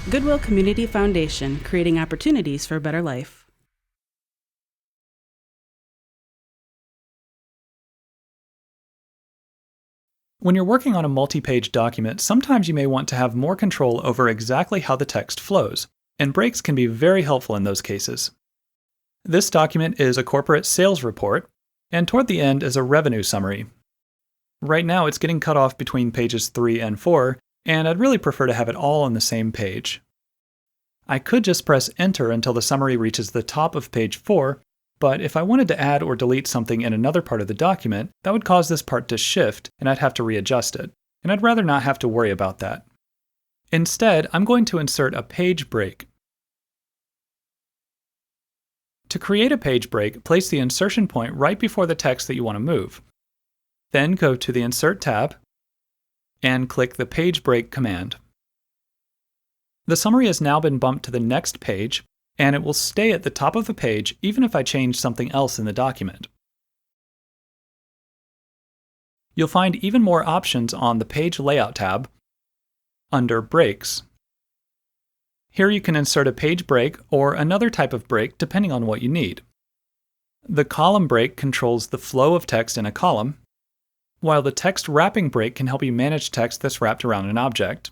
Goodwill Community Foundation, creating opportunities for a better life. When you're working on a multi-page document, sometimes you may want to have more control over exactly how the text flows, and breaks can be very helpful in those cases. This document is a corporate sales report, and toward the end is a revenue summary. Right now it's getting cut off between pages 3 and 4, and I'd really prefer to have it all on the same page. I could just press Enter until the summary reaches the top of page 4, but if I wanted to add or delete something in another part of the document, that would cause this part to shift and I'd have to readjust it, and I'd rather not have to worry about that. Instead, I'm going to insert a page break. To create a page break, place the insertion point right before the text that you want to move. Then go to the Insert tab and click the Page Break command. The summary has now been bumped to the next page, and it will stay at the top of the page even if I change something else in the document. You'll find even more options on the Page Layout tab under Breaks. Here you can insert a page break or another type of break depending on what you need. The column break controls the flow of text in a column, while the text wrapping break can help you manage text that's wrapped around an object.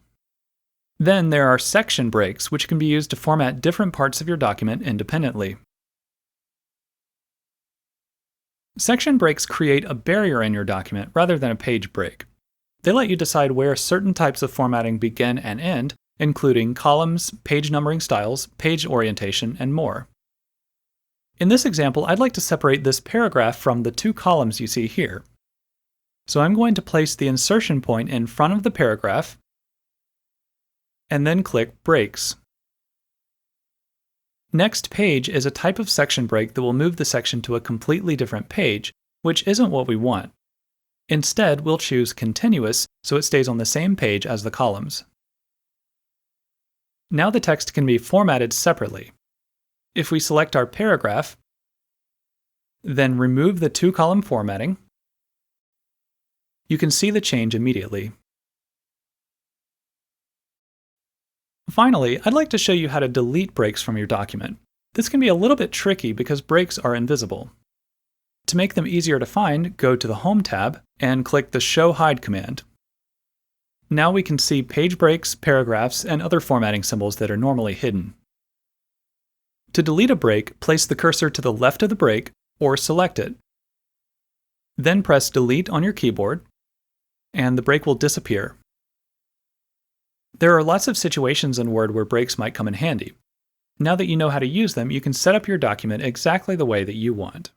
Then there are section breaks, which can be used to format different parts of your document independently. Section breaks create a barrier in your document rather than a page break. They let you decide where certain types of formatting begin and end, including columns, page numbering styles, page orientation, and more. In this example, I'd like to separate this paragraph from the two columns you see here. So I'm going to place the insertion point in front of the paragraph, and then click Breaks. Next Page is a type of section break that will move the section to a completely different page, which isn't what we want. Instead, we'll choose Continuous so it stays on the same page as the columns. Now the text can be formatted separately. If we select our paragraph, then remove the two-column formatting, you can see the change immediately. Finally, I'd like to show you how to delete breaks from your document. This can be a little bit tricky because breaks are invisible. To make them easier to find, go to the Home tab and click the Show Hide command. Now we can see page breaks, paragraphs, and other formatting symbols that are normally hidden. To delete a break, place the cursor to the left of the break or select it. Then press Delete on your keyboard, and the break will disappear. There are lots of situations in Word where breaks might come in handy. Now that you know how to use them, you can set up your document exactly the way that you want.